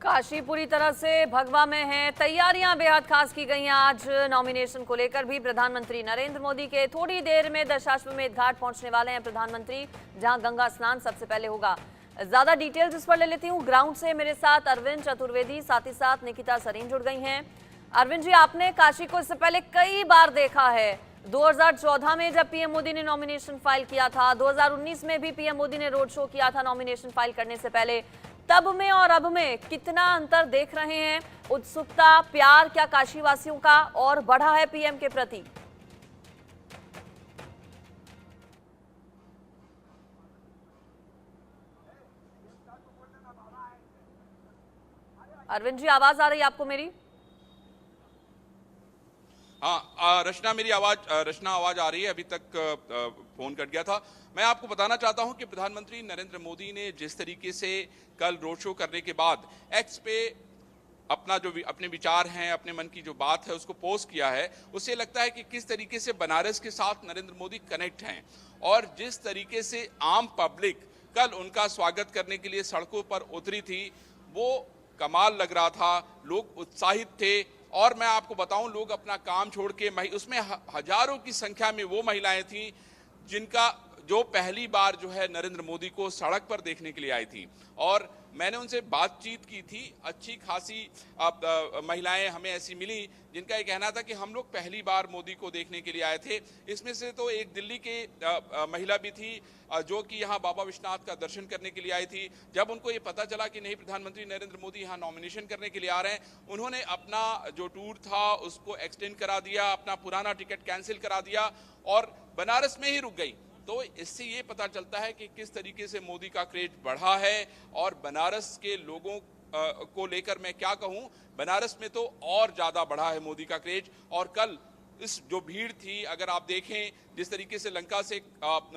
काशी पूरी तरह से भगवा में है। तैयारियां बेहद खास की गई हैं। आज नॉमिनेशन को लेकर भी प्रधानमंत्री नरेंद्र मोदी के थोड़ी देर में दशाश्वमेध घाट पहुंचने वाले हैं प्रधानमंत्री, जहां गंगा स्नान सबसे पहले होगा। ज्यादा डिटेल्स इस पर ले लेती हूं। ग्राउंड से मेरे साथ अरविंद चतुर्वेदी, साथ ही साथ निकिता सरीन जुड़ गई हैं। अरविंद जी, आपने काशी को इससे पहले कई बार देखा है। 2014 में जब पीएम मोदी ने नॉमिनेशन फाइल किया था, 2019 में भी पीएम मोदी ने रोड शो किया था नॉमिनेशन फाइल करने से पहले। तब में और अब में कितना अंतर देख रहे हैं? उत्सुकता, प्यार क्या काशी वासियों का और बढ़ा है पीएम के प्रति? अरविंद जी, आवाज आ रही है आपको मेरी? हाँ रचना, मेरी आवाज आवाज आ रही है। अभी तक फोन कट गया था। मैं आपको बताना चाहता हूं कि प्रधानमंत्री नरेंद्र मोदी ने जिस तरीके से कल रोड शो करने के बाद एक्स पे अपने विचार हैं, अपने मन की जो बात है उसको पोस्ट किया है, उससे लगता है कि किस तरीके से बनारस के साथ नरेंद्र मोदी कनेक्ट हैं। और जिस तरीके से आम पब्लिक कल उनका स्वागत करने के लिए सड़कों पर उतरी थी, वो कमाल लग रहा था। लोग उत्साहित थे। और मैं आपको बताऊं, लोग अपना काम छोड़ के उसमें हजारों की संख्या में वो महिलाएं थी जो पहली बार जो है नरेंद्र मोदी को सड़क पर देखने के लिए आई थी। और मैंने उनसे बातचीत की थी। अच्छी खासी महिलाएं हमें ऐसी मिली जिनका ये कहना था कि हम लोग पहली बार मोदी को देखने के लिए आए थे। इसमें से तो एक दिल्ली के महिला भी थी जो कि यहाँ बाबा विश्वनाथ का दर्शन करने के लिए आई थी। जब उनको ये पता चला कि नहीं, प्रधानमंत्री नरेंद्र मोदी यहाँ नॉमिनेशन करने के लिए आ रहे हैं, उन्होंने अपना जो टूर था उसको एक्सटेंड करा दिया, अपना पुराना टिकट कैंसिल करा दिया और बनारस में ही रुक गई। तो इससे ये पता चलता है कि किस तरीके से मोदी का क्रेज बढ़ा है। और बनारस के लोगों को लेकर मैं क्या कहूं, बनारस में तो और ज्यादा बढ़ा है मोदी का क्रेज। और कल इस जो भीड़ थी, अगर आप देखें जिस तरीके से लंका से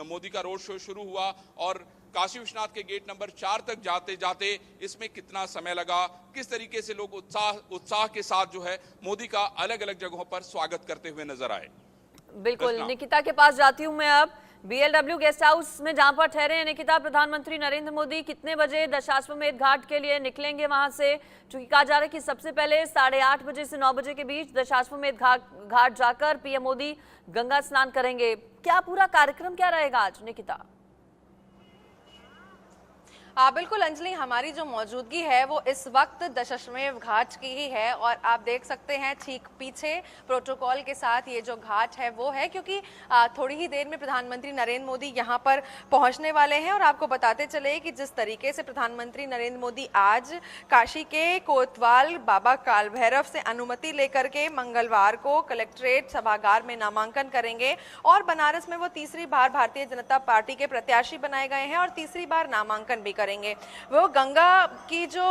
मोदी का रोड शो शुरू हुआ और काशी विश्वनाथ के गेट नंबर 4 तक जाते जाते इसमें कितना समय लगा, किस तरीके से लोग उत्साह के साथ जो है मोदी का अलग अलग जगहों पर स्वागत करते हुए नजर आए। बिल्कुल, निकिता के पास जाती हूं मैं अब। बीएलडब्ल्यू गेस्ट हाउस में जहां पर ठहरे हैं निकिता, प्रधानमंत्री नरेंद्र मोदी कितने बजे दशाश्वमेध घाट के लिए निकलेंगे वहां से? चूंकि कहा जा रहा है कि सबसे पहले 8:30 बजे से 9 बजे के बीच दशाश्वमेध घाट जाकर पीएम मोदी गंगा स्नान करेंगे। क्या पूरा कार्यक्रम क्या रहेगा आज, निकिता? बिल्कुल अंजलि, हमारी जो मौजूदगी है वो इस वक्त दशाश्वमेध घाट की ही है। और आप देख सकते हैं ठीक पीछे प्रोटोकॉल के साथ ये जो घाट है वो है, क्योंकि थोड़ी ही देर में प्रधानमंत्री नरेंद्र मोदी यहाँ पर पहुँचने वाले हैं। और आपको बताते चले कि जिस तरीके से प्रधानमंत्री नरेंद्र मोदी आज काशी के कोतवाल बाबा काल भैरव से अनुमति लेकर के मंगलवार को कलेक्ट्रेट सभागार में नामांकन करेंगे और बनारस में वो तीसरी बार भारतीय जनता पार्टी के प्रत्याशी बनाए गए हैं और तीसरी बार नामांकन भी करेंगे। वो गंगा की जो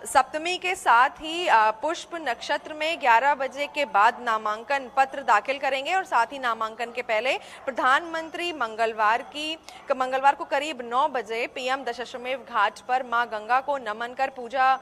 सप्तमी के साथ ही पुष्प नक्षत्र में 11 बजे के बाद नामांकन पत्र दाखिल करेंगे और साथ ही नामांकन के पहले प्रधानमंत्री मंगलवार को करीब 9 बजे पीएम दशाश्वमेध घाट पर मां गंगा को नमन कर पूजा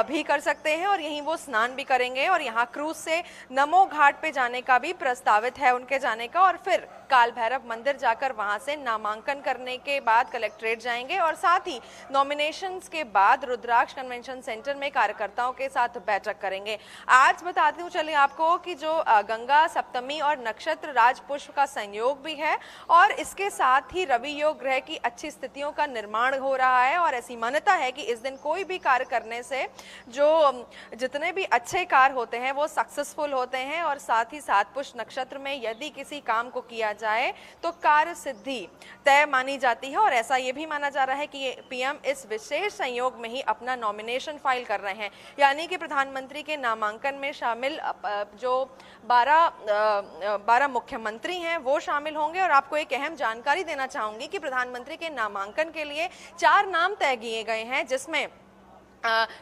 भी कर सकते हैं और यहीं वो स्नान भी करेंगे। और यहाँ क्रूज से नमो घाट पे जाने का भी प्रस्तावित है उनके जाने का, और फिर काल भैरव मंदिर जाकर वहां से नामांकन करने के बाद कलेक्ट्रेट जाएंगे और साथ ही नॉमिनेशंस के बाद रुद्राक्ष कन्वेंशन सेंटर में कार्यकर्ताओं के साथ बैठक करेंगे। आज बताती हूँ चलिए आपको कि जो गंगा सप्तमी और नक्षत्र राज पुष्प का संयोग भी है और इसके साथ ही रवि योग ग्रह की अच्छी स्थितियों का निर्माण हो रहा है। और ऐसी मान्यता है कि इस दिन कोई भी कार्य करने से जो जितने भी अच्छे कार्य होते हैं वो सक्सेसफुल होते हैं। और साथ ही सात पुष्प नक्षत्र में यदि किसी काम को किया जाए तो कार्य सिद्धि तय मानी जाती है। और ऐसा ये भी माना जा रहा है कि पीएम इस विशेष संयोग में ही अपना नॉमिनेशन फाइल कर रहे हैं, यानी कि प्रधानमंत्री के नामांकन में शामिल जो 12 मुख्यमंत्री हैं वो शामिल होंगे। और आपको एक अहम जानकारी देना चाहूंगी कि प्रधानमंत्री के नामांकन के लिए 4 नाम तय किए गए हैं, जिसमें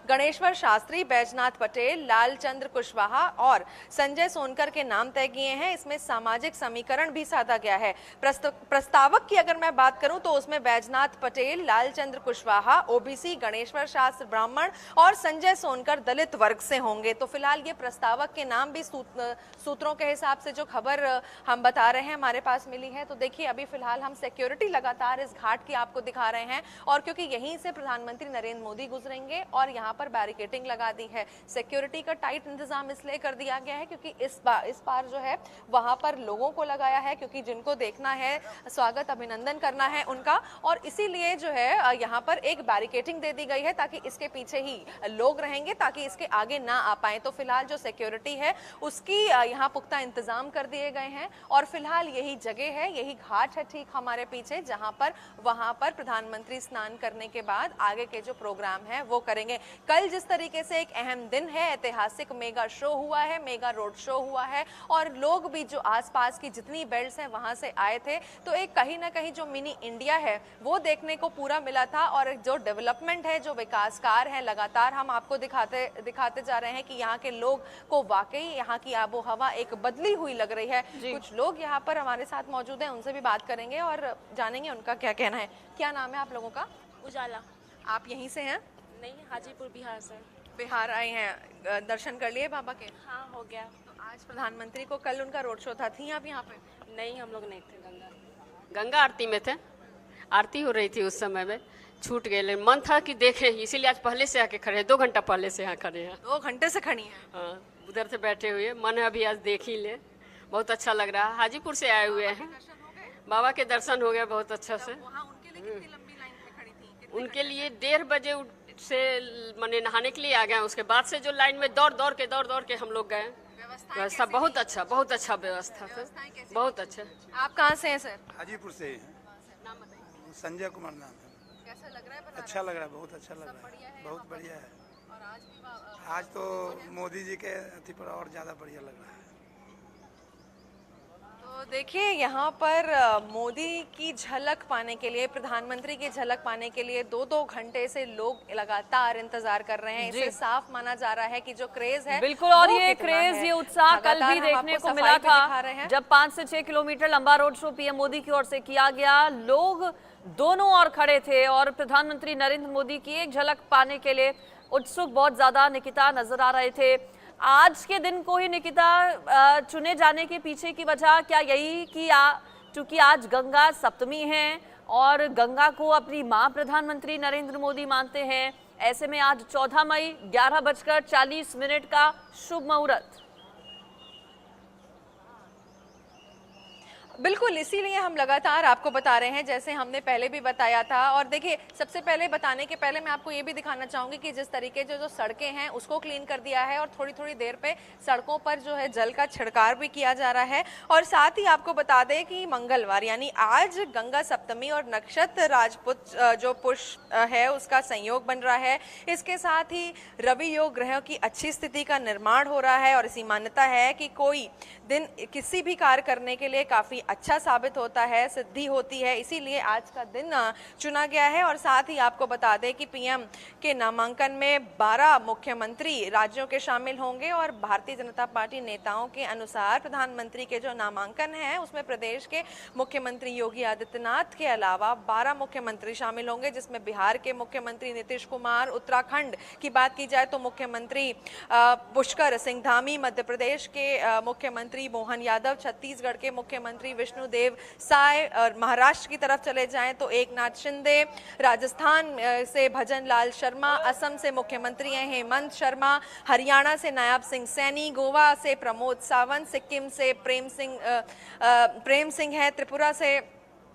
गणेश्वर शास्त्री, बैजनाथ पटेल, लालचंद्र कुशवाहा और संजय सोनकर के नाम तय किए हैं। इसमें सामाजिक समीकरण भी साधा गया है। प्रस्तावक की अगर मैं बात करूं तो उसमें बैजनाथ पटेल, लालचंद्र कुशवाहा ओबीसी, गणेश्वर शास्त्री ब्राह्मण और संजय सोनकर दलित वर्ग से होंगे। तो फिलहाल ये प्रस्तावक के नाम भी सूत्रों के हिसाब से जो खबर हम बता रहे हैं हमारे पास मिली है। तो देखिए अभी फिलहाल हम सिक्योरिटी लगातार इस घाट की आपको दिखा रहे हैं और क्योंकि यहीं से प्रधानमंत्री नरेंद्र मोदी गुजरेंगे और यहाँ पर बैरिकेडिंग लगा दी है। सिक्योरिटी का टाइट इंतजाम इसलिए कर दिया गया है क्योंकि इस बार जो है वहाँ पर लोगों को लगाया है, क्योंकि जिनको देखना है, स्वागत अभिनंदन करना है उनका, और इसीलिए जो है यहाँ पर एक बैरिकेडिंग दे दी गई है ताकि इसके पीछे ही लोग रहेंगे, ताकि इसके आगे ना आ पाए। तो फिलहाल जो सिक्योरिटी है उसकी यहाँ पुख्ता इंतजाम कर दिए गए हैं और फिलहाल यही जगह है, यही घाट है ठीक हमारे पीछे, जहाँ पर वहाँ पर प्रधानमंत्री स्नान करने के बाद आगे के जो प्रोग्राम है वो करेंगे। कल जिस तरीके से एक अहम दिन है, ऐतिहासिक मेगा शो हुआ है, मेगा रोड शो हुआ है और लोग भी जो आसपास की जितनी बेल्ट्स हैं वहां से आए थे, तो एक कहीं ना कहीं जो मिनी इंडिया है वो देखने को पूरा मिला था। और जो डेवलपमेंट है, जो विकास कार्य है, लगातार हम आपको दिखाते जा रहे हैं कि यहाँ के लोग को वाकई यहाँ की आबो हवा एक बदली हुई लग रही है। कुछ लोग यहाँ पर हमारे साथ मौजूद हैं, उनसे भी बात करेंगे और जानेंगे उनका क्या कहना है। क्या नाम है आप लोगों का? उजाला। आप यहीं से हैं? नहीं, हाजीपुर बिहार से। बिहार आए हैं, दर्शन कर लिए बाबा के? हाँ, हो गया। तो आज प्रधानमंत्री को, कल उनका रोड शो था, थी आप यहाँ पे? नहीं, हम लोग नहीं थे। गंगा आरती में थे, आरती हो रही थी उस समय में, छूट गए, लेकिन मन था कि देखें, इसीलिए आज पहले से आके खड़े हैं, 2 घंटा पहले से यहाँ खड़े हैं। 2 घंटे से खड़ी हैं? हाँ, उधर से बैठे हुए, मन है अभी आज देख ही ले, बहुत अच्छा लग रहा है। हाजीपुर से आए हुए हैं, बाबा के दर्शन हो गए बहुत अच्छा से। उनके लिए कितनी लंबी लाइन में खड़ी थी? उनके लिए 1:30 बजे से मैंने नहाने के लिए आ गए, उसके बाद से जो लाइन में दौड़ के हम लोग गए। व्यवस्था बहुत अच्छा व्यवस्था था, बहुत अच्छा। आप कहाँ से हैं सर? हाजीपुर से। नाम बताइए। संजय कुमार नाम है। कैसा लग रहा है? अच्छा लग रहा है, बहुत अच्छा लग रहा है, बहुत बढ़िया है। और आज भी आज तो मोदी जी के अति पर और ज़्यादा बढ़िया लग रहा है। तो देखिए यहाँ पर मोदी की झलक पाने के लिए, प्रधानमंत्री की झलक पाने के लिए 2-2 घंटे से लोग लगातार इंतजार कर रहे हैं। इससे साफ माना जा रहा है कि जो क्रेज है बिल्कुल, और ये क्रेज, ये उत्साह कल भी देखने को मिला था जब 5 से 6 किलोमीटर लंबा रोड शो पीएम मोदी की ओर से किया गया। लोग दोनों ओर खड़े थे और प्रधानमंत्री नरेंद्र मोदी की एक झलक पाने के लिए उत्सुक बहुत ज्यादा निकिता नजर आ रहे थे। आज के दिन को ही निकिता चुने जाने के पीछे की वजह क्या यही कि चूंकि आज गंगा सप्तमी है और गंगा को अपनी मां प्रधानमंत्री नरेंद्र मोदी मानते हैं, ऐसे में आज 14 मई 11:40 का शुभ मुहूर्त। बिल्कुल, इसीलिए हम लगातार आपको बता रहे हैं, जैसे हमने पहले भी बताया था। और देखिए, सबसे पहले बताने के पहले मैं आपको ये भी दिखाना चाहूंगी कि जिस तरीके से जो सड़कें हैं उसको क्लीन कर दिया है और थोड़ी देर पे सड़कों पर जो है जल का छिड़काव भी किया जा रहा है। और साथ ही आपको बता दें कि मंगलवार यानी आज गंगा सप्तमी और नक्षत्र राजपूत जो पुष्प है उसका संयोग बन रहा है। इसके साथ ही रवि योग ग्रहों की अच्छी स्थिति का निर्माण हो रहा है और ऐसी मान्यता है कि कोई दिन किसी भी कार्य करने के लिए काफी अच्छा साबित होता है, सिद्धि होती है, इसीलिए आज का दिन चुना गया है। और साथ ही आपको बता दें कि पीएम के नामांकन में 12 मुख्यमंत्री राज्यों के शामिल होंगे और भारतीय जनता पार्टी नेताओं के अनुसार प्रधानमंत्री के जो नामांकन है उसमें प्रदेश के मुख्यमंत्री योगी आदित्यनाथ के अलावा 12 मुख्यमंत्री शामिल होंगे, जिसमें बिहार के मुख्यमंत्री नीतीश कुमार, उत्तराखंड की बात की जाए तो मुख्यमंत्री पुष्कर सिंह धामी, मध्य प्रदेश के मुख्यमंत्री मोहन यादव, छत्तीसगढ़ के मुख्यमंत्री विष्णुदेव साय, और महाराष्ट्र की तरफ चले जाएं तो एकनाथ शिंदे, राजस्थान से भजन लाल शर्मा, असम से मुख्यमंत्री हैं हेमंत शर्मा, हरियाणा से नायब सिंह सैनी, गोवा से प्रमोद सावंत, सिक्किम से प्रेम सिंह है, त्रिपुरा से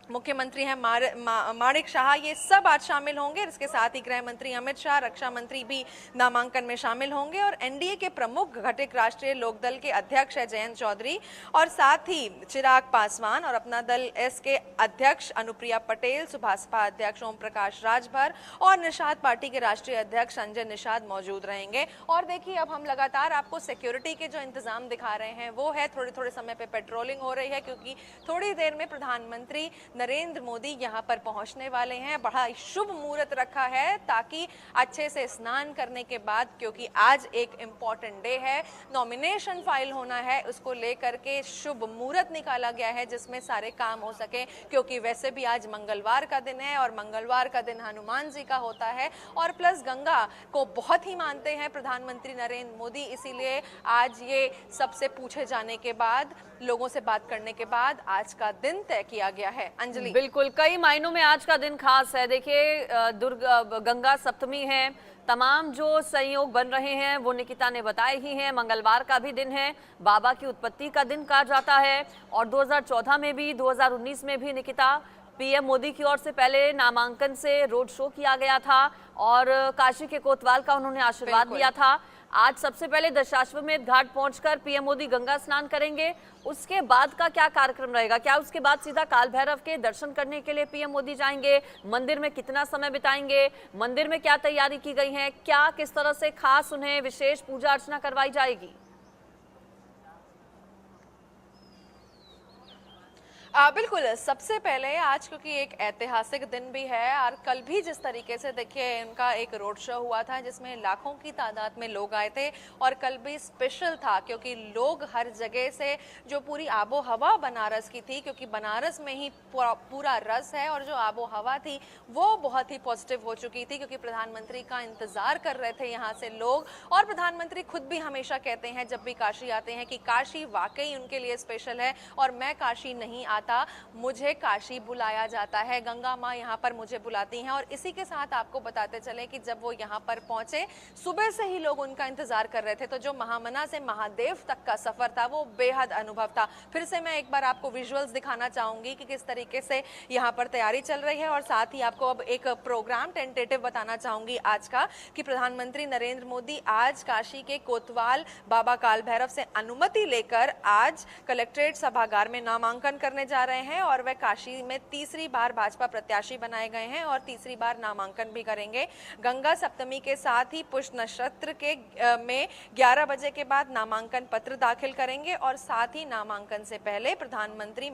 मुख्यमंत्री हैं माणिक शाह। ये सब आज शामिल होंगे। इसके साथ ही गृह मंत्री अमित शाह, रक्षा मंत्री भी नामांकन में शामिल होंगे और एनडीए के प्रमुख घटक राष्ट्रीय लोकदल के अध्यक्ष है जयंत चौधरी और साथ ही चिराग पासवान और अपना दल एस के अध्यक्ष अनुप्रिया पटेल, सुभाषपा अध्यक्ष ओम प्रकाश राजभर और निषाद पार्टी के राष्ट्रीय अध्यक्ष संजय निषाद मौजूद रहेंगे। और देखिए, अब हम लगातार आपको सिक्योरिटी के जो इंतजाम दिखा रहे हैं वो है थोड़े समय पे पेट्रोलिंग हो रही है, क्योंकि थोड़ी देर में प्रधानमंत्री नरेंद्र मोदी यहां पर पहुंचने वाले हैं। बड़ा शुभ मुहूर्त रखा है ताकि अच्छे से स्नान करने के बाद, क्योंकि आज एक इम्पॉर्टेंट डे है, नॉमिनेशन फाइल होना है, उसको लेकर के शुभ मुहूर्त निकाला गया है जिसमें सारे काम हो सके, क्योंकि वैसे भी आज मंगलवार का दिन है और मंगलवार का दिन हनुमान जी का होता है और प्लस गंगा को बहुत ही मानते हैं प्रधानमंत्री नरेंद्र मोदी, इसीलिए आज ये सबसे पूछे जाने के बाद, लोगों से बात करने के बाद आज का दिन तय किया गया है। अंजलि। बिल्कुल, कई मायनों में आज का दिन खास है। देखिए, गंगा सप्तमी है, तमाम जो संयोग बन रहे हैं वो निकिता ने बताए ही हैं। मंगलवार का भी दिन है, बाबा की उत्पत्ति का दिन कहा जाता है, और 2014 में भी 2019 में भी निकिता पीएम मोदी की ओर से पहले नामांकन से रोड शो किया गया था और काशी के कोतवाल का उन्होंने आशीर्वाद लिया था। आज सबसे पहले दशाश्वमेध घाट पहुंचकर पीएम मोदी गंगा स्नान करेंगे। उसके बाद का क्या कार्यक्रम रहेगा? क्या उसके बाद सीधा काल भैरव के दर्शन करने के लिए पीएम मोदी जाएंगे? मंदिर में कितना समय बिताएंगे? मंदिर में क्या तैयारी की गई है? क्या किस तरह से खास उन्हें विशेष पूजा अर्चना करवाई जाएगी? बिल्कुल, सबसे पहले आज क्योंकि एक ऐतिहासिक दिन भी है और कल भी जिस तरीके से देखिए इनका एक रोड शो हुआ था जिसमें लाखों की तादाद में लोग आए थे, और कल भी स्पेशल था क्योंकि लोग हर जगह से, जो पूरी आबो हवा बनारस की थी, क्योंकि बनारस में ही पूरा रस है, और जो आबो हवा थी वो बहुत ही पॉजिटिव हो चुकी थी क्योंकि प्रधानमंत्री का इंतजार कर रहे थे यहाँ से लोग। और प्रधानमंत्री खुद भी हमेशा कहते हैं जब भी काशी आते हैं कि काशी वाकई उनके लिए स्पेशल है, और मैं काशी नहीं आता, मुझे काशी बुलाया जाता है, गंगा माँ यहाँ पर मुझे बुलाती हैं। और इसी के साथ आपको बताते चले कि जब वो यहाँ पर पहुंचे, सुबह से ही लोग उनका इंतजार कर रहे थे, तो जो महामना से महादेव तक का सफर था वो बेहद अनुभव था। फिर से मैं एक बार आपको विजुअल्स दिखाना चाहूंगी कि किस तरीके से यहाँ पर तैयारी चल रही है, और साथ ही आपको अब एक प्रोग्राम टेंटेटिव बताना चाहूंगी आज का, कि प्रधानमंत्री नरेंद्र मोदी आज काशी के कोतवाल बाबा काल भैरव से अनुमति लेकर आज कलेक्ट्रेट सभागार में नामांकन करने जा रहे हैं, और वह काशी में तीसरी बार भाजपा प्रत्याशी बनाए गए हैं और तीसरी बार नामांकन भी करेंगे। गंगा सप्तमी के साथ ही पुष्य नक्षत्र के में 11 बजे के बाद नामांकन पत्र दाखिल करेंगे, और साथ ही नामांकन से पहले प्रधानमंत्री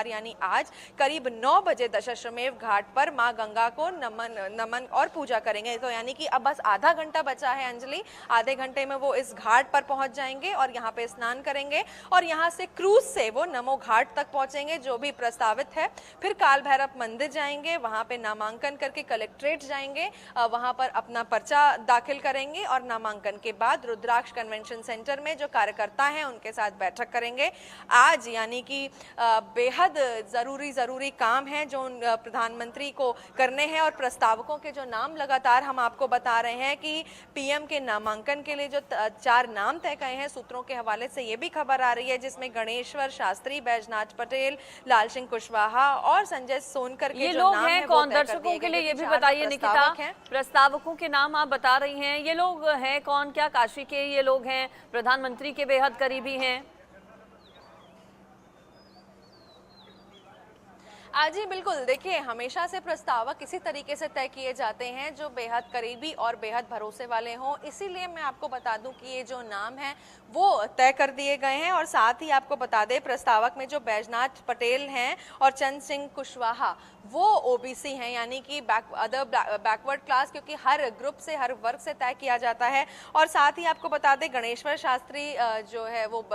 यानी आज करीब 9 बजे दशाश्वमेध घाट पर मां गंगा को नमन और पूजा करेंगे। तो यानी कि अब बस आधा घंटा बचा है अंजलि, आधे घंटे में वो इस घाट पर पहुंच जाएंगे और यहाँ पे स्नान करेंगे, और यहाँ से क्रूज से वो नमो घाट तक पहुंचेंगे जो भी प्रस्तावित है। फिर काल भैरव मंदिर जाएंगे, वहां पे नामांकन करके कलेक्ट्रेट जाएंगे, वहां पर अपना पर्चा दाखिल करेंगे, और नामांकन के बाद रुद्राक्ष कन्वेंशन सेंटर में जो कार्यकर्ता हैं उनके साथ बैठक करेंगे। आज यानी कि बेहद जरूरी काम है जो प्रधानमंत्री को करने हैं, और प्रस्तावकों के जो नाम लगातार हम आपको बता रहे हैं कि पीएम के नामांकन के लिए जो 4 नाम तय किए हैं, सूत्रों के हवाले से ये भी खबर आ रही है जिसमें गणेश्वर शास्त्री, बैजनाथ पटेल, लाल सिंह कुशवाहा और संजय सोनकर के ये जो लोग नाम हैं कौन? दर्शकों के लिए ये भी बताइए निकिता, प्रस्तावकों के नाम आप बता रही हैं, ये लोग हैं कौन? क्या काशी के ये लोग हैं? प्रधानमंत्री के बेहद करीबी हैं? जी बिल्कुल, देखिए हमेशा से प्रस्तावक इसी तरीके से तय किए जाते हैं जो बेहद करीबी और बेहद भरोसे वाले हों, इसीलिए मैं आपको बता दूं कि ये जो नाम है वो तय कर दिए गए हैं। और साथ ही आपको बता दें प्रस्तावक में जो बैजनाथ पटेल हैं और चंद सिंह कुशवाहा वो ओबीसी हैं, यानी कि बैकवर्ड क्लास, क्योंकि हर ग्रुप से, हर वर्ग से तय किया जाता है। और साथ ही आपको बता दें गणेश्वर शास्त्री जो है वो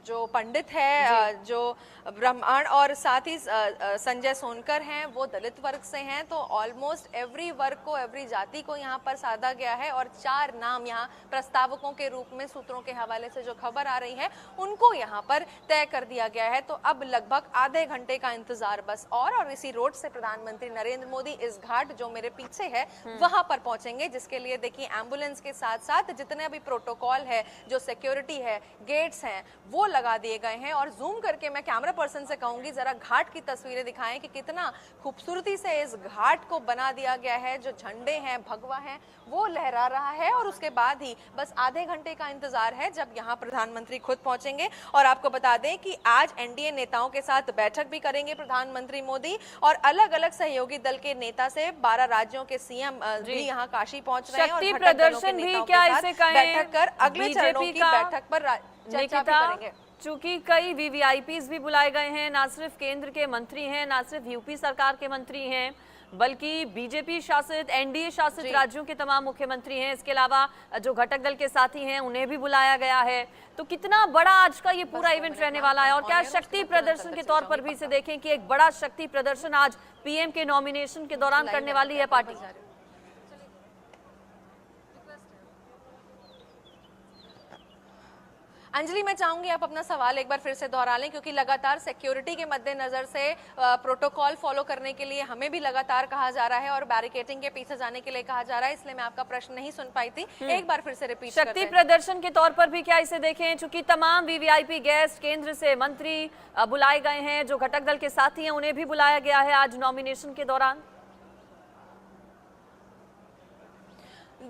जो पंडित है, जो ब्राह्मण, और साथ ही संजय सोनकर हैं वो दलित वर्ग से हैं। तो ऑलमोस्ट एवरी वर्ग को, एवरी जाति को यहाँ पर साधा गया है, और 4 नाम यहाँ प्रस्तावकों के रूप में सूत्रों के हवाले से जो खबर आ रही है उनको यहाँ पर तय कर दिया गया है। तो अब लगभग आधे घंटे का इंतजार बस और इसी रोड से प्रधानमंत्री नरेंद्र मोदी इस घाट जो मेरे पीछे है वहां पर पहुंचेंगे, जिसके लिए देखिए एम्बुलेंस के साथ साथ जितने भी प्रोटोकॉल है, जो सिक्योरिटी है, गेट्स हैं, वो लगा दिए गए हैं। और जूम करके मैं कैमरा पर्सन से कहूंगी जरा घाट की तस्वीरें दिखाएं कि कितना खूबसूरती से इस घाट को बना दिया गया है। जो झंडे हैं, भगवा है, वो लहरा रहा है, और उसके बाद ही बस आधे घंटे का इंतजार है जब यहाँ प्रधानमंत्री खुद पहुंचेंगे। और आपको बता दें कि आज एनडीए नेताओं के साथ बैठक भी करेंगे प्रधानमंत्री मोदी, और अलग अलग सहयोगी दल के नेता से 12 राज्यों के सीएम भी यहाँ काशी पहुंच रहे हैं, और शक्ति घटक दलों के प्रदर्शन भी नेताओं क्या के इसे साथ कहें? बैठक कर अगले चरणों की बैठक पर चर्चा भी करेंगे। चूंकि कई वीवीआईपीज भी बुलाए गए हैं, ना सिर्फ केंद्र के मंत्री हैं, ना सिर्फ यूपी सरकार के मंत्री हैं, बल्कि बीजेपी शासित, एनडीए शासित राज्यों के तमाम मुख्यमंत्री हैं। इसके अलावा जो घटक दल के साथी हैं उन्हें भी बुलाया गया है। तो कितना बड़ा आज का ये पूरा इवेंट रहने वाला है, और क्या शक्ति प्रदर्शन के तौर पर भी इसे देखें कि एक बड़ा शक्ति प्रदर्शन आज पीएम के नॉमिनेशन के दौरान करने वाली है पार्टी? अंजलि, मैं चाहूंगी आप अपना सवाल एक बार फिर से दोहरा लें, क्योंकि लगातार सिक्योरिटी के मद्देनजर से प्रोटोकॉल फॉलो करने के लिए हमें भी लगातार कहा जा रहा है और बैरिकेडिंग के पीछे जाने के लिए कहा जा रहा है, इसलिए मैं आपका प्रश्न नहीं सुन पाई थी। एक बार फिर से रिपीट कर शक्ति दें। प्रदर्शन के तौर पर भी क्या इसे देखें, चूंकि तमाम वीवीआईपी गेस्ट केंद्र से मंत्री बुलाए गए हैं, जो घटक दल के साथी हैं उन्हें भी बुलाया गया है आज नॉमिनेशन के दौरान।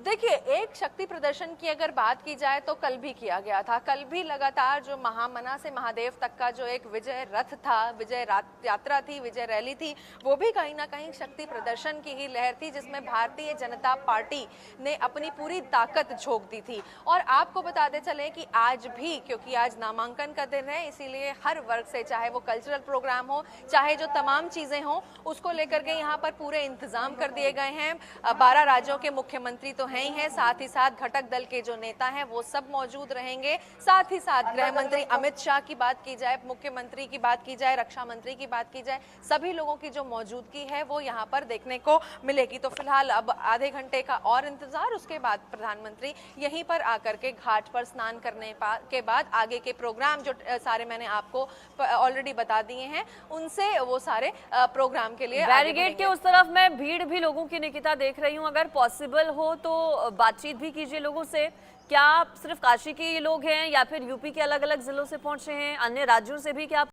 देखिए, एक शक्ति प्रदर्शन की अगर बात की जाए तो कल भी किया गया था। कल भी लगातार जो महामना से महादेव तक का जो एक विजय रथ था, विजय यात्रा थी, विजय रैली थी, वो भी कहीं ना कहीं शक्ति प्रदर्शन की ही लहर थी, जिसमें भारतीय जनता पार्टी ने अपनी पूरी ताकत झोंक दी थी। और आपको बताते चले कि आज भी, क्योंकि आज नामांकन का दिन है, इसीलिए हर वर्ग से, चाहे वो कल्चरल प्रोग्राम हो, चाहे जो तमाम चीजें हों, उसको लेकर के यहाँ पर पूरे इंतजाम कर दिए गए हैं। 12 राज्यों के मुख्यमंत्री तो हैं ही हैं, साथ ही साथ घटक दल के जो नेता हैं वो सब मौजूद रहेंगे। साथ ही साथ गृह मंत्री अमित शाह की बात की जाए, मुख्यमंत्री की बात की जाए, रक्षा मंत्री की बात की जाए, सभी लोगों की जो मौजूदगी है वो यहाँ पर देखने को मिलेगी। तो फिलहाल अब आधे घंटे का और इंतजार, उसके बाद प्रधानमंत्री यहीं पर आकर के घाट पर स्नान करने के बाद आगे के प्रोग्राम जो सारे मैंने आपको ऑलरेडी बता दिए हैं, उनसे वो सारे प्रोग्राम के लिए बैरिकेड के उस तरफ मैं भीड़ भी लोगों की निकिता देख रही हूँ, अगर पॉसिबल हो तो बातचीत भी कीजिए लोगों से। क्या सिर्फ काशी के लोग हैं या फिर यूपी के अलग अलग जिलों से पहुंचे हैं, अन्य राज्यों से भी क्या